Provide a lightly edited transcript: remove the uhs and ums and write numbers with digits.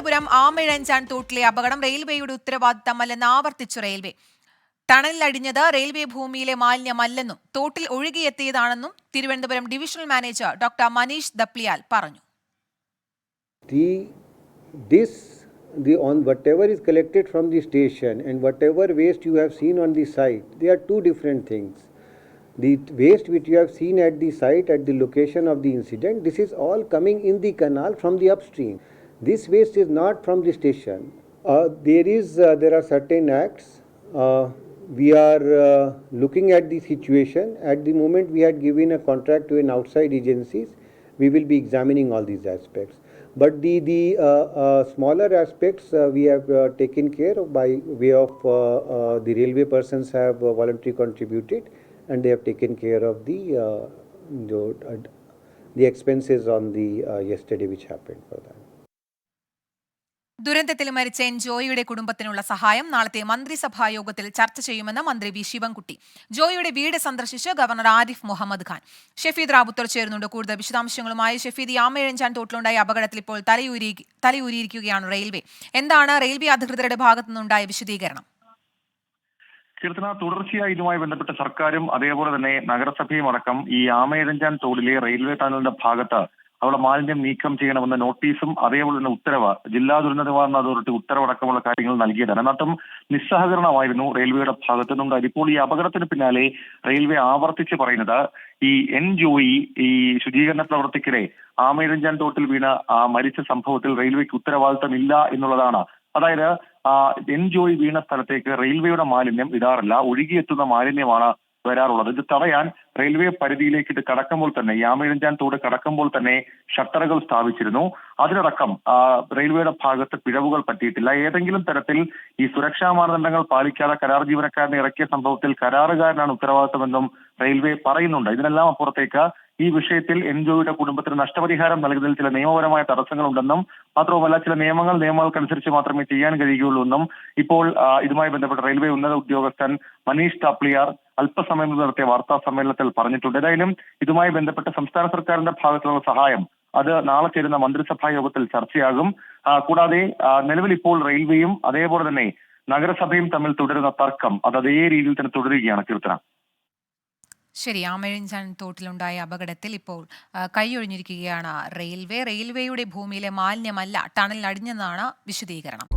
തിരുവനന്തപുരം ആമിഴഞ്ചാൻ തോട്ടിലെ അപകടം റെയിൽവേയുടെ ഉത്തരവാദിത്തമല്ലെന്ന് ആവർത്തിച്ചു റെയിൽവേ. ടണലിലടിഞ്ഞത് റെയിൽവേ ഭൂമിയിലെ മാലിന്യമല്ലെന്നും തോട്ടിൽ ഒഴുകിയെത്തിയതാണെന്നും Thiruvananthapuram divisional manager doctor Manish Dapliyal പറഞ്ഞു. On whatever is collected from the station and whatever waste you have seen on the site, they are two different things. The waste which you have seen at the site, at the location of the incident, this is all coming in the canal from the upstream. This waste is not from the station. There are certain acts. We are looking at the situation. At the moment we had given a contract to an outside agencies. We will be examining all these aspects. But the smaller aspects we have taken care of by way of the railway persons have voluntarily contributed, and they have taken care of the expenses on the yesterday which happened for that. ദുരന്തത്തിൽ മരിച്ച ജോയിയുടെ കുടുംബത്തിനുള്ള സഹായം നാളത്തെ മന്ത്രിസഭാ യോഗത്തിൽ ചർച്ച ചെയ്യുമെന്ന് മന്ത്രി V Sivankutty. ജോയിയുടെ വീട് സന്ദർശിച്ച് ഗവർണർ ആരിഫ് മുഹമ്മദ് ഖാൻ. ഷഫീദ് റാബുത്തർ ചേരുന്നുണ്ട് കൂടുതൽ വിശദാംശങ്ങളുമായി. ഷഫീദ്, ആമയിഴഞ്ചാൻ തോട്ടിലുണ്ടായ അപകടത്തിൽ ഇപ്പോൾ തലയൂരിയിരിക്കുകയാണ് റെയിൽവേ. എന്താണ് റെയിൽവേ അധികൃതരുടെ ഭാഗത്തുനിന്നുണ്ടായ വിശദീകരണം? കീർത്തന, തുടർച്ചയായി ഇതുമായി ബന്ധപ്പെട്ട സർക്കാരും അതേപോലെ തന്നെ നഗരസഭയും അടക്കം ഈ ആമയിഴഞ്ചാൻ തോടിലെ റെയിൽവേ ടണലിന്റെ ഭാഗത്ത് അവിടെ മാലിന്യം നീക്കം ചെയ്യണമെന്ന നോട്ടീസും അതേപോലെ തന്നെ ഉത്തരവ് ജില്ലാ ദുരന്ത നിവാരണ അതോറിറ്റി ഉത്തരവടക്കമുള്ള കാര്യങ്ങൾ നൽകിയതാണ്. എന്നിട്ടും നിസ്സഹകരണമായിരുന്നു റെയിൽവേയുടെ ഭാഗത്തു നിന്നുണ്ടായത്. ഇപ്പോൾ ഈ അപകടത്തിന് പിന്നാലെ റെയിൽവേ ആവർത്തിച്ച് പറയുന്നത് ഈ ജോയി ഈ ശുചീകരണ പ്രവർത്തിക്കിടെ ആമയിഴഞ്ചാൻ തോട്ടിൽ വീണ മരിച്ച സംഭവത്തിൽ റെയിൽവേക്ക് ഉത്തരവാദിത്തമില്ല എന്നുള്ളതാണ്. അതായത് ജോയി വീണ സ്ഥലത്തേക്ക് റെയിൽവേയുടെ മാലിന്യം ഇടാറില്ല, ഒഴുകിയെത്തുന്ന മാലിന്യമാണ് വരാറുള്ളത്. ഇത് തടയാൻ റെയിൽവേ പരിധിയിലേക്ക് ഇത് കടക്കുമ്പോൾ തന്നെ ഈ ആമയിഴഞ്ചാൻ തോട് കടക്കുമ്പോൾ തന്നെ ഷട്ടറുകൾ സ്ഥാപിച്ചിരുന്നു. അതിനടക്കം റെയിൽവേയുടെ ഭാഗത്ത് പിഴവുകൾ പറ്റിയിട്ടില്ല. ഏതെങ്കിലും തരത്തിൽ ഈ സുരക്ഷാ മാനദണ്ഡങ്ങൾ പാലിക്കാതെ കരാർ ജീവനക്കാരനെ ഇറക്കിയ സംഭവത്തിൽ കരാറുകാരനാണ് ഉത്തരവാദിത്തമെന്നും റെയിൽവേ പറയുന്നുണ്ട്. ഇതിനെല്ലാം അപ്പുറത്തേക്ക് ഈ വിഷയത്തിൽ ജോയിയുടെ കുടുംബത്തിന് നഷ്ടപരിഹാരം നൽകുന്നതിൽ ചില നിയമപരമായ തടസ്സങ്ങളുണ്ടെന്നും മാത്രവുമല്ല ചില നിയമങ്ങൾക്കനുസരിച്ച് മാത്രമേ ചെയ്യാൻ കഴിയുകയുള്ളൂ എന്നും ഇപ്പോൾ ഇതുമായി ബന്ധപ്പെട്ട റെയിൽവേ ഉന്നത ഉദ്യോഗസ്ഥൻ മനീഷ് താപ്ലിയാർ അല്പസമയം നടത്തിയ വാർത്താ സമ്മേളനത്തിൽ പറഞ്ഞിട്ടുണ്ട്. ഏതായാലും ഇതുമായി ബന്ധപ്പെട്ട് സംസ്ഥാന സർക്കാരിന്റെ ഭാഗത്തുള്ള സഹായം അത് നാളെ ചേരുന്ന മന്ത്രിസഭാ യോഗത്തിൽ ചർച്ചയാകും. കൂടാതെ നിലവിൽ ഇപ്പോൾ റെയിൽവേയും അതേപോലെ തന്നെ നഗരസഭയും തമ്മിൽ തുടരുന്ന തർക്കം അത് അതേ രീതിയിൽ തന്നെ തുടരുകയാണ്. കീർത്തന, ശരി, ആമയിഴഞ്ചാൻ തോട്ടിലുണ്ടായ അപകടത്തിൽ ഇപ്പോൾ കൈയൊഴിഞ്ഞിരിക്കുകയാണ് റെയിൽവേയുടെ ഭൂമിയിലെ മാലിന്യമല്ല ടണലിൽ അടിഞ്ഞെന്നാണ് വിശദീകരണം.